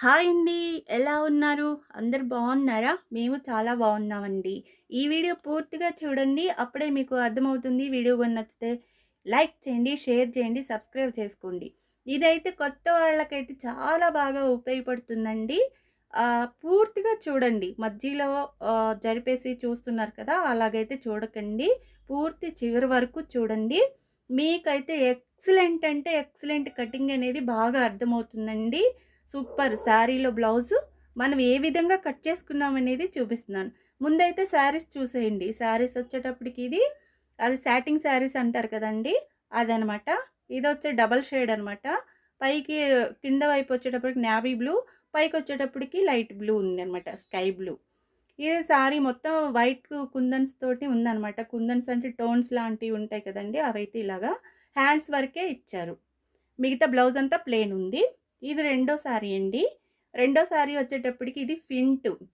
Hi అండి. ఎలా ఉన్నారు? అందరూ బాగున్నారా? మేము చాలా బాగున్నామండి. ఈ వీడియో పూర్తిగా చూడండి. అప్పుడే మీకు అర్థమవుతుంది. వీడియో గాని నచ్చితే లైక్ చేయండి, షేర్ చేయండి, సబ్స్క్రైబ్ చేసుకోండి. ఇదైతే కొత్త వాళ్ళకైతే చాలా బాగా ఉపయోగపడుతుందండి. పూర్తిగా చూడండి. మధ్యలో జరిపేసి చూస్తున్నారు కదా! అలాగైతే చూడకండి. పూర్తి చివరి వరకు చూడండి. మీకైతే ఎక్సలెంట్ అంటే ఎక్సలెంట్ కటింగ్ అనేది బాగా అర్థమవుతుందండి. సూపర్! శారీలో బ్లౌజు మనం ఏ విధంగా కట్ చేసుకున్నామనేది చూపిస్తున్నాను. ముందైతే శారీస్ చూసేయండి. శారీస్ వచ్చేటప్పటికి అది సాటిన్ శారీస్ అంటారు కదండీ! అదనమాట. ఇదొచ్చే డబల్ షేడ్ అనమాట. పైకి కింద వైపు వచ్చేటప్పటికి నేవీ బ్లూ, పైకొచ్చేటప్పటికి లైట్ బ్లూ ఉందనమాట. Sky blue. ఇది శారీ మొత్తం వైట్ కుందన్స్ తోటి ఉందనమాట. కుందన్స్ అంటే టోన్స్ లాంటివి ఉంటాయి కదండీ! అవైతే ఇలాగా హ్యాండ్స్ వరకే ఇచ్చారు. మిగతా బ్లౌజ్ అంతా ప్లెయిన్ ఉంది. ఇది రెండో శారీ అండి. రెండో శారీ వచ్చేటప్పటికి ఇది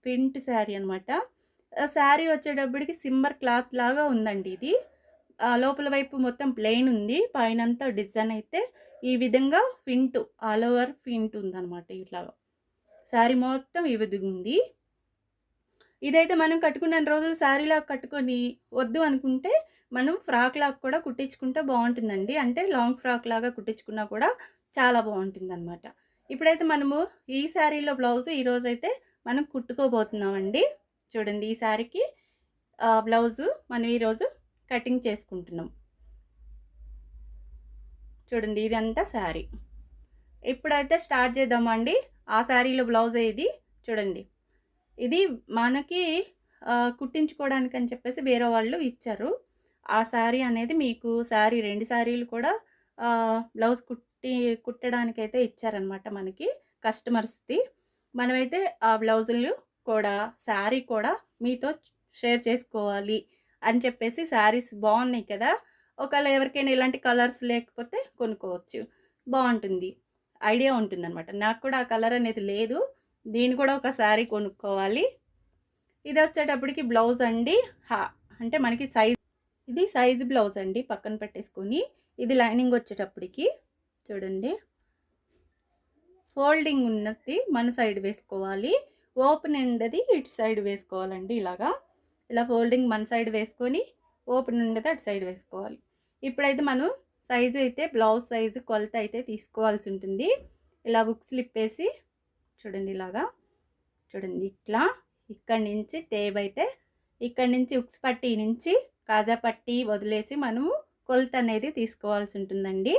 ఫింట్ శారీ అనమాట. శారీ వచ్చేటప్పటికి సిమ్మర్ క్లాత్ లాగా ఉందండి ఇది. లోపల వైపు మొత్తం ప్లెయిన్ ఉంది. పైనంతా డిజైన్ అయితే ఈ విధంగా ఆల్ ఓవర్ ఫింట్ ఉందనమాట ఇట్లాగా. శారీ మొత్తం ఈ విధంగా ఉంది. ఇదైతే మనం కట్టుకున్నన్ని రోజులు శారీలాగా కట్టుకొని వద్దు అనుకుంటే మనం ఫ్రాక్‌లాగా కూడా కుట్టించుకుంటే బావుంటుందండి. అంటే లాంగ్ ఫ్రాక్‌లాగా కుట్టించుకున్నా కూడా చాలా బావుంటుందనమాట. ఇప్పుడైతే మనము ఈ శారీలో బ్లౌజు ఈరోజైతే మనం కుట్టుకోబోతున్నామండి. చూడండి ఈ శారీకి బ్లౌజు మనం ఈరోజు కటింగ్ చేసుకుంటున్నాం. చూడండి ఇదంతా శారీ. ఇప్పుడైతే స్టార్ట్ చేద్దామండి. ఆ శారీలో బ్లౌజే ఇది. చూడండి. ఇది మనకి కుట్టించుకోవడానికని చెప్పేసి వేరే వాళ్ళు ఇచ్చారు. ఆ శారీ అనేది మీకు 2 శారీలు కూడా బ్లౌజ్ కుట్టడానికైతే ఇచ్చారనమాట మనకి కస్టమర్స్‌ది. మనమైతే ఆ బ్లౌజులు కూడా, శారీ కూడా మీతో షేర్ చేసుకోవాలి అని చెప్పేసి శారీస్ బాగున్నాయి కదా! ఒకవేళ ఎవరికైనా ఇలాంటి కలర్స్ లేకపోతే కొనుక్కోవచ్చు. బావుంటుంది. ఐడియా ఉంటుందనమాట. నాకు కూడా ఆ కలర్ అనేది లేదు. దీన్ని కూడా ఒక శారీ కొనుక్కోవాలి. ఇదొచ్చేటప్పటికి బ్లౌజ్ అండి. హా అంటే మనకి ఇది సైజ్ బ్లౌజ్ అండి. పక్కన పెట్టేసుకొని ఇది లైనింగ్ వచ్చేటప్పటికి చూడండి. ఫోల్డింగ్ ఉన్నది మన సైడ్ వేసుకోవాలి. ఓపెన్ ఉండేది ఇటు సైడ్ వేసుకోవాలండి ఇలాగా. ఇలా ఫోల్డింగ్ మన సైడ్ వేసుకొని ఓపెన్ ఉండేది అటు సైడ్ వేసుకోవాలి. ఇప్పుడైతే మనం సైజు అయితే బ్లౌజ్ సైజు కొలత అయితే తీసుకోవాల్సి ఉంటుంది. ఇలా హుక్స్ లిప్పేసి చూడండి ఇలాగా. చూడండి ఇట్లా ఇక్కడి నుంచి టేప్ అయితే ఇక్కడి నుంచి హుక్స్ పట్టీ నుంచి కాజా పట్టీ వదిలేసి మనము కొలత అనేది తీసుకోవాల్సి ఉంటుందండి.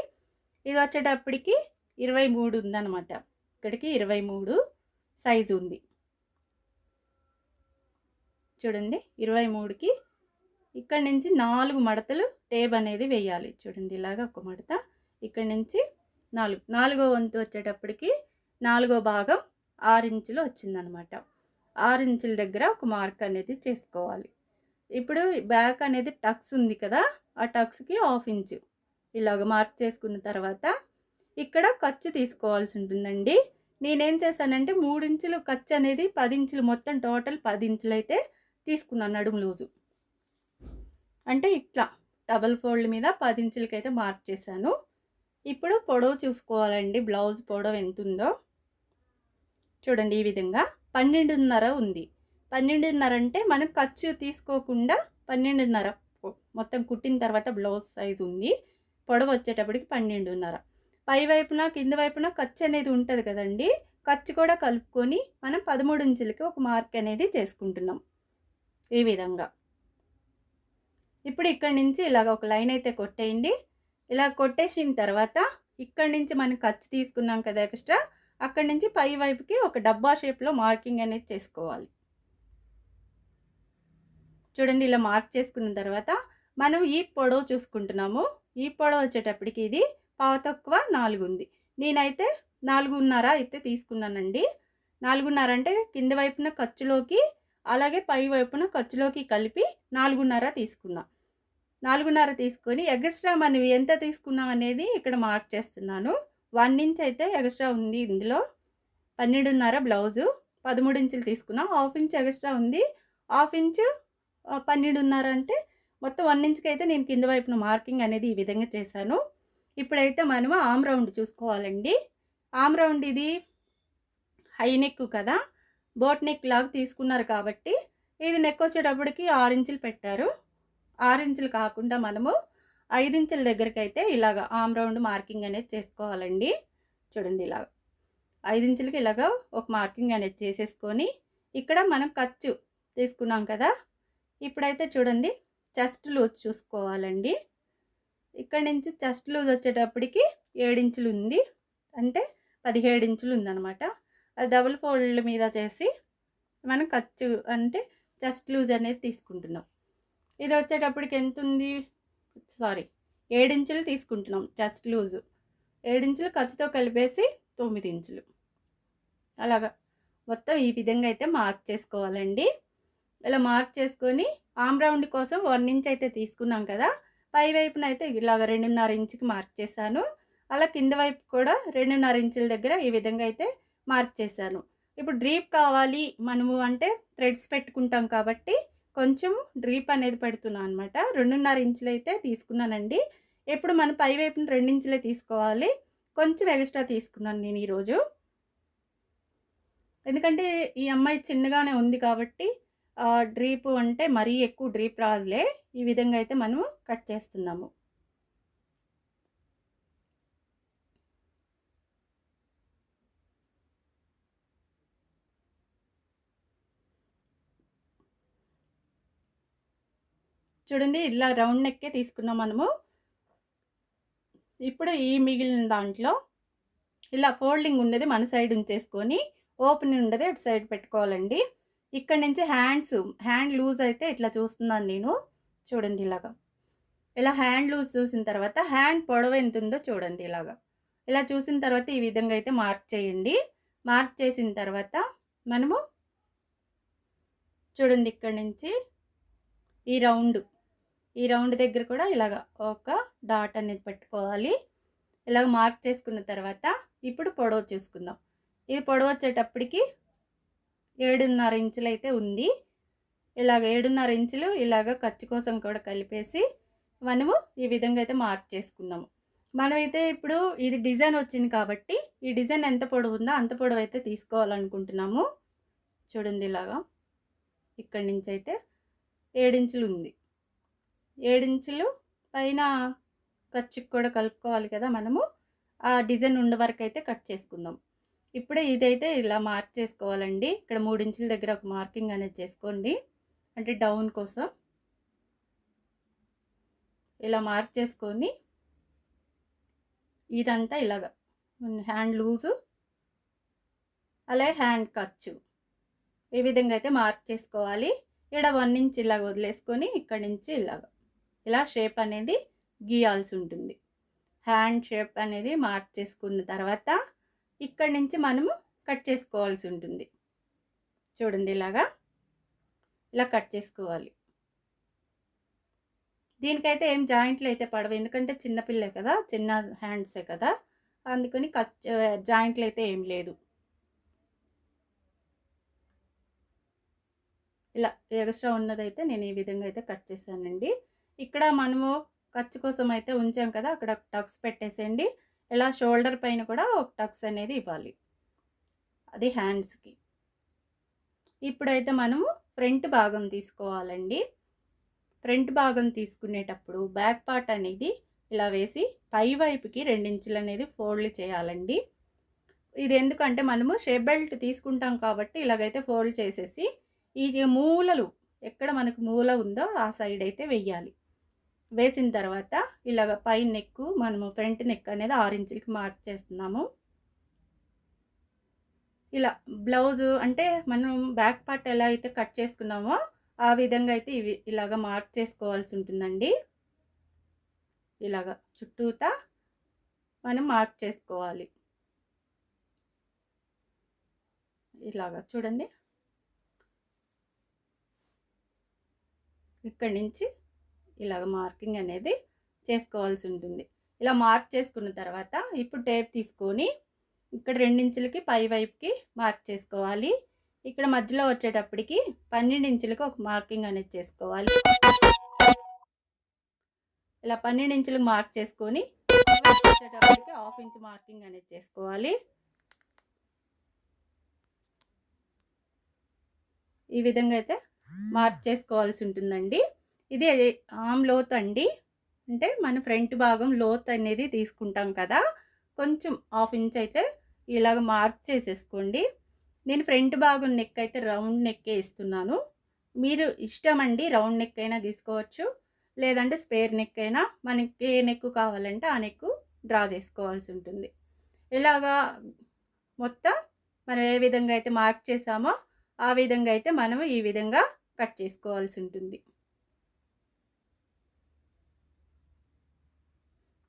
ఇది వచ్చేటప్పటికి 23 ఉందన్నమాట. ఇక్కడికి 23 సైజు ఉంది. చూడండి 23కి ఇక్కడి నుంచి 4 మడతలు టేప్ అనేది వేయాలి. చూడండి ఇలాగా ఒక మడత ఇక్కడి నుంచి 4 వంతు వచ్చేటప్పటికి 4వ భాగం 6 ఇంచులు వచ్చిందనమాట. 6 ఇంచుల దగ్గర ఒక మార్క్ అనేది చేసుకోవాలి. ఇప్పుడు బ్యాక్ అనేది టక్స్ ఉంది కదా! ఆ టక్స్‌కి 1/2 ఇంచు ఇలాగ మార్క్ చేసుకున్న తర్వాత ఇక్కడ ఖర్చు తీసుకోవాల్సి ఉంటుందండి. నేనేం చేశానంటే 3 ఇంచులు ఖర్చు అనేది 10 ఇంచులు మొత్తం టోటల్ 10 ఇంచులైతే తీసుకున్నాను నడుము లూజు. అంటే ఇట్లా డబల్ ఫోల్డ్ మీద 10 ఇంచులకైతే మార్క్ చేశాను. ఇప్పుడు పొడవు చూసుకోవాలండి. బ్లౌజ్ పొడవు ఎంతుందో చూడండి ఈ విధంగా 12.5 ఉంది. 12.5 అంటే మనం ఖర్చు తీసుకోకుండా 12.5 మొత్తం కుట్టిన తర్వాత బ్లౌజ్ సైజు ఉంది. పొడవు వచ్చేటప్పటికి 12.5. పై వైపున కింద వైపున ఖర్చు అనేది ఉంటుంది కదండి. ఖర్చు కూడా కలుపుకొని మనం 13 ఇంచులకి ఒక మార్క్ అనేది చేసుకుంటున్నాం ఈ విధంగా. ఇప్పుడు ఇక్కడి నుంచి ఇలాగ ఒక లైన్ అయితే కొట్టేయండి. ఇలా కొట్టేసిన తర్వాత ఇక్కడి నుంచి మనం ఖర్చు తీసుకున్నాం కదా ఎక్స్ట్రా, అక్కడి నుంచి పై వైపుకి ఒక డబ్బా షేప్లో మార్కింగ్ అనేది చేసుకోవాలి. చూడండి ఇలా మార్క్ చేసుకున్న తర్వాత మనం ఈ పొడవు చూసుకుంటున్నాము. ఈ పొడవు వచ్చేటప్పటికి ఇది పావు తక్కువ 4 ఉంది. నేనైతే 4.5 అయితే తీసుకున్నానండి. 4.5 అంటే కింద వైపున ఖర్చులోకి అలాగే పై వైపున ఖర్చులోకి కలిపి 4.5 తీసుకున్నా. 4.5 తీసుకొని ఎక్స్ట్రా మనం ఎంత తీసుకున్నాం అనేది ఇక్కడ మార్క్ చేస్తున్నాను. 1 ఇంచ్ అయితే ఎక్స్ట్రా ఉంది ఇందులో. 12.5 బ్లౌజు 13 ఇంచులు తీసుకున్నాం. 1/2 ఇంచ్ ఎక్స్ట్రా ఉంది. 1/2 ఇంచు 12.5 అంటే మొత్తం 1 ఇంచ్‌కి అయితే నేను కింద వైపున మార్కింగ్ అనేది ఈ విధంగా చేశాను. ఇప్పుడైతే మనము ఆర్మ్ రౌండ్ చూసుకోవాలండి. ఆర్మ్ రౌండ్ ఇది హై నెక్ కదా, బోట్ నెక్ లాగా తీసుకున్నారు కాబట్టి ఇది నెక్ వచ్చేటప్పటికి 6 ఇంచులు పెట్టారు. 6 ఇంచులు కాకుండా మనము 5 ఇంచుల దగ్గరికి అయితే ఇలాగ ఆమ్ రౌండ్ మార్కింగ్ అనేది చేసుకోవాలండి. చూడండి ఇలాగ 5 ఇంచులకి ఇలాగ ఒక మార్కింగ్ అనేది చేసేసుకొని ఇక్కడ మనం ఖర్చు తీసుకున్నాం కదా, ఇప్పుడైతే చూడండి చెస్ట్ లూజ్ చూసుకోవాలండి. ఇక్కడ నుంచి చెస్ట్ లూజ్ వచ్చేటప్పటికి 7 ఇంచులు ఉంది, అంటే 17 ఇంచులు ఉందన్నమాట. అది డబుల్ ఫోల్డ్ మీద చేసి మనం ఖర్చు అంటే చెస్ట్ లూజ్ అనేది తీసుకుంటున్నాం. ఇది వచ్చేటప్పటికి ఎంత ఉంది, 7 ఇంచులు తీసుకుంటున్నాం చెస్ట్ లూజు. 7 ఇంచులు ఖర్చుతో కలిపేసి 9 ఇంచులు. అలాగా మొత్తం ఈ విధంగా అయితే మార్క్ చేసుకోవాలండి. ఇలా మార్క్ చేసుకొని ఆమ్ రౌండ్ కోసం 1 ఇంచ్ అయితే తీసుకున్నాం కదా, పై వైపున అయితే ఇలాగ 2.5 ఇంచుకి మార్క్ చేశాను. అలా కింద వైపు కూడా 2.5 ఇంచుల దగ్గర ఈ విధంగా అయితే మార్క్ చేశాను. ఇప్పుడు డ్రీప్ కావాలి మనము అంటే థ్రెడ్స్ పెట్టుకుంటాం కాబట్టి కొంచెం డ్రీప్ అనేది పెడుతున్నాను అనమాట. 2.5 ఇంచులు అయితే తీసుకున్నానండి. ఇప్పుడు మనం పై వైపున 2 ఇంచులే తీసుకోవాలి. కొంచెం ఎక్స్ట్రా తీసుకున్నాను నేను ఈరోజు, ఎందుకంటే ఈ అమ్మాయి చిన్నగానే ఉంది కాబట్టి డ్రీప్ అంటే మరీ ఎక్కువ డ్రీప్ రాదులే. ఈ విధంగా అయితే మనము కట్ చేస్తున్నాము. చూడండి ఇలా రౌండ్ నెక్కే తీసుకున్నాం మనము. ఇప్పుడు ఈ మిగిలిన దాంట్లో ఇలా ఫోల్డింగ్ ఉండేది మన సైడ్ ఉంచేసుకొని ఓపెన్ ఉండేది అటు సైడ్ పెట్టుకోవాలండి. ఇక్కడ నుంచి హ్యాండ్ లూజ్ అయితే ఇట్లా చూస్తున్నాను నేను. చూడండి ఇలాగా ఇలా హ్యాండ్ లూజ్ చూసిన తర్వాత హ్యాండ్ పొడవు ఎంత ఉందో చూడండి. ఇలా చూసిన తర్వాత ఈ విధంగా అయితే మార్క్ చేయండి. మార్క్ చేసిన తర్వాత మనము చూడండి ఇక్కడ నుంచి ఈ రౌండ్ దగ్గర కూడా ఇలాగ ఒక డాట్ అనేది పెట్టుకోవాలి. ఇలాగ మార్క్ చేసుకున్న తర్వాత ఇప్పుడు పొడవు చూసుకుందాం. ఇది పొడవు వచ్చేటప్పటికి 7.5 ఇంచులు అయితే ఉంది. ఇలాగ 7.5 ఇంచులు ఇలాగ ఖర్చు కోసం కూడా కలిపేసి మనము ఈ విధంగా అయితే మార్క్ చేసుకున్నాము. మనమైతే ఇప్పుడు ఇది డిజైన్ వచ్చింది కాబట్టి ఈ డిజైన్ ఎంత పొడవు ఉందో అంత పొడవు అయితే తీసుకోవాలనుకుంటున్నాము. చూడండి ఇలాగా ఇక్కడి నుంచి అయితే 7 ఇంచులు ఉంది. 7 ఇంచులు పైన ఖర్చుకి కూడా కలుపుకోవాలి కదా మనము. ఆ డిజైన్ ఉండే వరకు అయితే కట్ చేసుకుందాం. ఇప్పుడే ఇదైతే ఇలా మార్క్ చేసుకోవాలండి. ఇక్కడ 3 ఇంచుల దగ్గర ఒక మార్కింగ్ అనేది చేసుకోండి, అంటే డౌన్ కోసం. ఇలా మార్క్ చేసుకొని ఇదంతా ఇలాగ హ్యాండ్ లూజు అలాగే హ్యాండ్ ఖర్చు ఈ విధంగా అయితే మార్క్ చేసుకోవాలి. ఇక్కడ 1 ఇంచ్ ఇలాగ వదిలేసుకొని ఇక్కడి నుంచి ఇలా షేప్ అనేది గీయాల్సి ఉంటుంది. హ్యాండ్ షేప్ అనేది మార్క్ చేసుకున్న తర్వాత ఇక్కడి నుంచి మనము కట్ చేసుకోవాల్సి ఉంటుంది. చూడండి ఇలా కట్ చేసుకోవాలి. దీనికైతే ఏం జాయింట్లు అయితే పడవు, ఎందుకంటే చిన్నపిల్లే కదా, చిన్న హ్యాండ్సే కదా, అందుకని జాయింట్లు అయితే ఏం లేదు. ఇలా ఎక్స్ట్రా ఉన్నదైతే నేను ఈ విధంగా అయితే కట్ చేశానండి. ఇక్కడ మనము ఖర్చు కోసం అయితే ఉంచాం కదా, అక్కడ టక్స్ పెట్టేసేయండి. ఇలా షోల్డర్ పైన కూడా ఒక టక్స్ అనేది ఇవ్వాలి, అది హ్యాండ్స్కి. ఇప్పుడైతే మనము ఫ్రంట్ భాగం తీసుకోవాలండి. ఫ్రంట్ భాగం తీసుకునేటప్పుడు బ్యాక్ పార్ట్ అనేది ఇలా వేసి పై వైపుకి 2 ఇంచులు అనేది ఫోల్డ్ చేయాలండి. ఇది ఎందుకంటే మనము షేప్ బెల్ట్ తీసుకుంటాం కాబట్టి ఇలాగైతే ఫోల్డ్ చేసేసి ఈ మూలలు ఎక్కడ మనకు మూల ఉందో ఆ సైడ్ అయితే వెయ్యాలి. వేసిన తర్వాత ఇలాగ పై నెక్ మనము ఫ్రంట్ నెక్ అనేది 6 ఇంచులకి మార్క్ చేస్తున్నాము. ఇలా బ్లౌజు అంటే మనం బ్యాక్ పార్ట్ ఎలా అయితే కట్ చేసుకున్నామో ఆ విధంగా అయితే ఇలాగ మార్క్ చేసుకోవాల్సి ఉంటుందండి. ఇలాగ చుట్టూతా మనం మార్క్ చేసుకోవాలి. ఇలాగ చూడండి ఇక్కడి నుంచి ఇలాగ మార్కింగ్ అనేది చేసుకోవాల్సి ఉంటుంది. ఇలా మార్క్ చేసుకున్న తర్వాత ఇప్పుడు టేప్ తీసుకొని ఇక్కడ 2 ఇంచులకి పై వైపుకి మార్క్ చేసుకోవాలి. ఇక్కడ మధ్యలో వచ్చేటప్పటికి 12 ఇంచులకు ఒక మార్కింగ్ అనేది చేసుకోవాలి. ఇలా 12 ఇంచులకు మార్క్ చేసుకొని వచ్చేటప్పటికి 1/2 ఇంచ్ మార్కింగ్ అనేది చేసుకోవాలి. ఈ విధంగా అయితే మార్క్ చేసుకోవాల్సి ఉంటుందండి. ఇది ఆమ్ లోత్ అండి. అంటే మన ఫ్రంట్ భాగం లోత్ అనేది తీసుకుంటాం కదా, కొంచెం హాఫ్ ఇంచ్ అయితే ఇలాగ మార్క్ చేసేసుకోండి. నేను ఫ్రంట్ భాగం నెక్ అయితే రౌండ్ నెక్కే ఇస్తున్నాను. మీరు ఇష్టమండి, రౌండ్ నెక్ అయినా తీసుకోవచ్చు, లేదంటే స్పేర్ నెక్ అయినా, మనకి ఏ నెక్ కావాలంటే ఆ నెక్ డ్రా చేసుకోవాల్సి ఉంటుంది. ఇలాగా మొత్తం మనం ఏ విధంగా అయితే మార్క్ చేసామో ఆ విధంగా అయితే మనం ఈ విధంగా కట్ చేసుకోవాల్సి ఉంటుంది.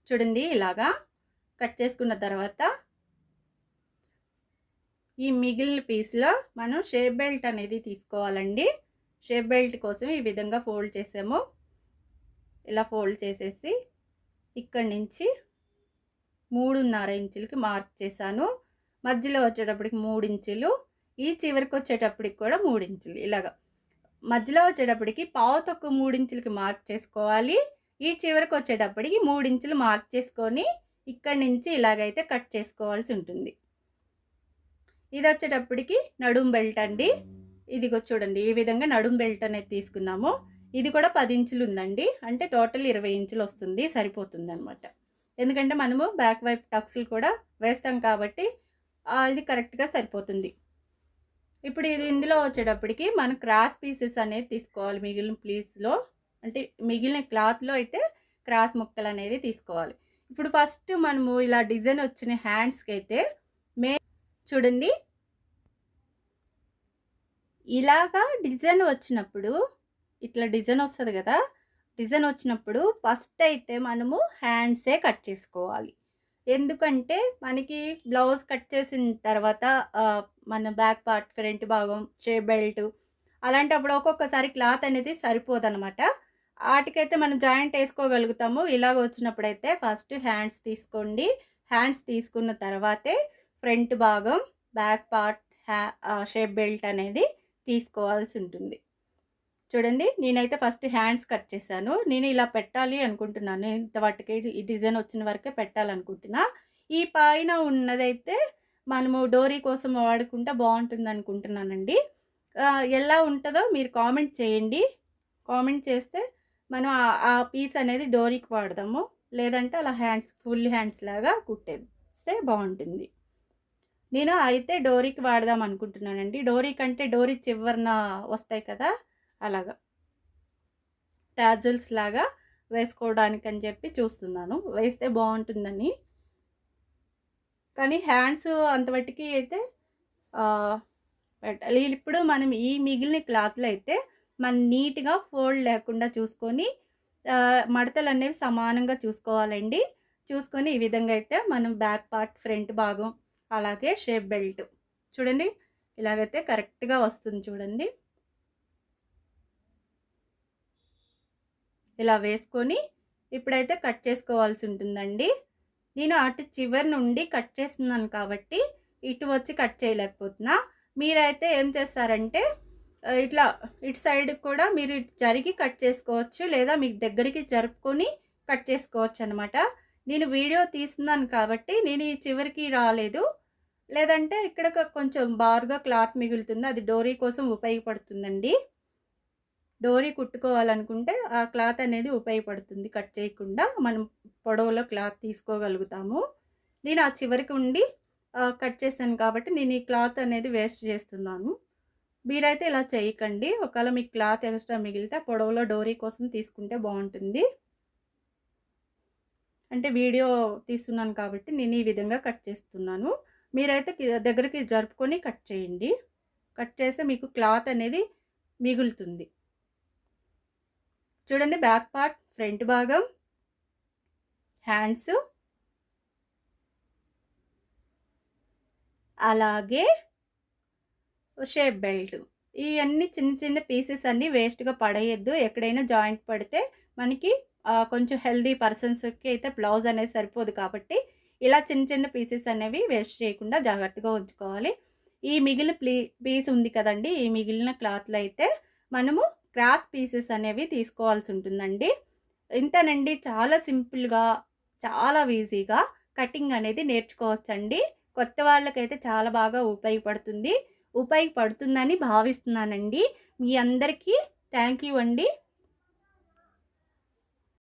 చూడండి, ఇలాగా కట్ చేసుకున్న తర్వాత ఈ మిగిలిన పీస్లో మనం షేప్ బెల్ట్ అనేది తీసుకోవాలండి. షేప్ బెల్ట్ కోసం ఈ విధంగా ఫోల్డ్ చేసాము. ఇలా ఫోల్డ్ చేసేసి ఇక్కడి నుంచి 3.5 ఇంచులకి మార్క్ చేశాను. మధ్యలో వచ్చేటప్పటికి 3 ఇంచులు, ఈ చివరికి వచ్చేటప్పటికి కూడా 3 ఇంచులు. ఇలాగా మధ్యలో వచ్చేటప్పటికి పావు తక్కువ 3 ఇంచులకి మార్క్ చేసుకోవాలి. ఈ చివరికి వచ్చేటప్పటికి 3 ఇంచులు మార్క్ చేసుకొని ఇక్కడి నుంచి ఇలాగైతే కట్ చేసుకోవాల్సి ఉంటుంది. ఇది వచ్చేటప్పటికి నడుం బెల్ట్ అండి. ఇదిగో చూడండి, ఈ విధంగా నడుం బెల్ట్ అనేది తీసుకున్నాము. ఇది కూడా 10 ఇంచులు ఉందండి. అంటే టోటల్ 20 ఇంచులు వస్తుంది, సరిపోతుంది అనమాట. ఎందుకంటే మనము బ్యాక్ వైపు టక్స్లు కూడా వేస్తాం కాబట్టి ఇది కరెక్ట్గా సరిపోతుంది. ఇప్పుడు ఇది ఇందులో వచ్చేటప్పటికి మనం క్రాస్ పీసెస్ అనేది తీసుకోవాలి. మిగిలిన పీస్లో అంటే మిగిలిన క్లాత్లో అయితే క్రాస్ ముక్కలు అనేవి తీసుకోవాలి. ఇప్పుడు ఫస్ట్ మనము ఇలా డిజైన్ వచ్చిన హ్యాండ్స్కి అయితే చూడండి, ఇలాగా డిజైన్ వచ్చినప్పుడు ఇట్లా డిజైన్ వస్తుంది కదా, డిజైన్ వచ్చినప్పుడు ఫస్ట్ అయితే మనము హ్యాండ్సే కట్ చేసుకోవాలి. ఎందుకంటే మనకి బ్లౌజ్ కట్ చేసిన తర్వాత మన బ్యాక్ పార్ట్ ఫ్రంట్ భాగం షేప్ బెల్ట్ అలాంటప్పుడు ఒక్కొక్కసారి క్లాత్ అనేది సరిపోదన్నమాట. వాటికైతే మనం జాయింట్ వేసుకోగలుగుతాము. ఇలాగ వచ్చినప్పుడైతే ఫస్ట్ హ్యాండ్స్ తీసుకోండి. హ్యాండ్స్ తీసుకున్న తర్వాతే ఫ్రంట్ భాగం బ్యాక్ పార్ట్ షేప్ బెల్ట్ అనేది తీసుకోవాల్సి ఉంటుంది. చూడండి, నేనైతే ఫస్ట్ హ్యాండ్స్ కట్ చేశాను. నేను ఇలా పెట్టాలి అనుకుంటున్నాను, ఇంత వాటికి ఈ డిజైన్ వచ్చిన వరకే పెట్టాలనుకుంటున్నా. ఈ పైన ఉన్నదైతే మనము డోరీ కోసం వాడుకుంటే బాగుంటుంది అనుకుంటున్నానండి. ఎలా ఉంటుందో మీరు కామెంట్ చేయండి. కామెంట్ చేస్తే మనం ఆ పీస్ అనేది డోరీకి వాడదాము, లేదంటే అలా హ్యాండ్స్ ఫుల్ హ్యాండ్స్ లాగా కుట్టేస్తే బాగుంటుంది. నేను అయితే డోరీకి వాడదాం అనుకుంటున్నానండి. డోరీ కంటే డోరీ చివరన వస్తాయి కదా, అలాగా టాజల్స్ లాగా వేసుకోవడానికి అని చెప్పి చూస్తున్నాను, వేస్తే బాగుంటుందని. కానీ హ్యాండ్స్ అంతవరకు అయితే పెట్టాలి. ఇప్పుడు మనం ఈ మిగిలిన క్లాత్లో అయితే మనం నీట్గా ఫోల్డ్ లేకుండా చూసుకొని మడతలు అనేవి సమానంగా చూసుకోవాలండి. చూసుకొని ఈ విధంగా అయితే మనం బ్యాక్ పార్ట్ ఫ్రంట్ భాగం అలాగే షేప్ బెల్ట్ చూడండి ఇలాగైతే కరెక్ట్గా వస్తుంది. చూడండి, ఇలా వేసుకొని ఇప్పుడైతే కట్ చేసుకోవాల్సి ఉంటుందండి. నేను అటు చివరి నుండి కట్ చేస్తున్నాను కాబట్టి ఇటు వచ్చి కట్ చేయలేకపోతున్నా. మీరైతే ఏం చేస్తారంటే ఇట్లా ఇటు సైడ్ కూడా మీరు ఇటు జరిగి కట్ చేసుకోవచ్చు, లేదా మీకు దగ్గరికి జరుపుకొని కట్ చేసుకోవచ్చు అనమాట. నేను వీడియో తీస్తున్నాను కాబట్టి నేను ఈ చివరికి రాలేదు, లేదంటే ఇక్కడ కొంచెం బారుగా క్లాత్ మిగులుతుంది, అది డోరీ కోసం ఉపయోగపడుతుందండి. డోరీ కుట్టుకోవాలనుకుంటే ఆ క్లాత్ అనేది ఉపయోగపడుతుంది, కట్ చేయకుండా మనం పొడవులో క్లాత్ తీసుకోగలుగుతాము. నేను ఆ చివరికి ఉండి కట్ చేశాను కాబట్టి నేను ఈ క్లాత్ అనేది వేస్ట్ చేస్తున్నాను. మీరైతే ఇలా చేయకండి. ఒకవేళ మీకు క్లాత్ ఎక్స్ట్రా మిగిలితే పొడవులో డోరీ కోసం తీసుకుంటే బాగుంటుంది. అంటే వీడియో తీస్తున్నాను కాబట్టి నేను ఈ విధంగా కట్ చేస్తున్నాను. మీరైతే దగ్గరికి జరుపుకొని కట్ చేయండి. కట్ చేస్తే మీకు క్లాత్ అనేది మిగులుతుంది. చూడండి, బ్యాక్ పార్ట్ ఫ్రంట్ భాగం హ్యాండ్స్ అలాగే షేప్ బెల్ట్, ఇవన్నీ చిన్న చిన్న పీసెస్ అన్నీ వేస్ట్గా పడేయద్దు. ఎక్కడైనా జాయింట్ పడితే మనకి కొంచెం హెల్దీ పర్సన్స్కి అయితే బ్లౌజ్ అనేది సరిపోదు కాబట్టి ఇలా చిన్న చిన్న పీసెస్ అనేవి వేస్ట్ చేయకుండా జాగ్రత్తగా ఉంచుకోవాలి. ఈ మిగిలిన పీస్ ఉంది కదండి, ఈ మిగిలిన క్లాత్లో అయితే మనము క్రాస్ పీసెస్ అనేవి తీసుకోవాల్సి ఉంటుందండి. ఇంతేనండి, చాలా సింపుల్గా చాలా ఈజీగా కటింగ్ అనేది నేర్చుకోవచ్చండి. కొత్త వాళ్ళకైతే చాలా బాగా ఉపయోగపడుతుంది. ఉపయోగపడుతుందని భావిస్తున్నానండి. మీ అందరికీ థ్యాంక్ యూ అండి.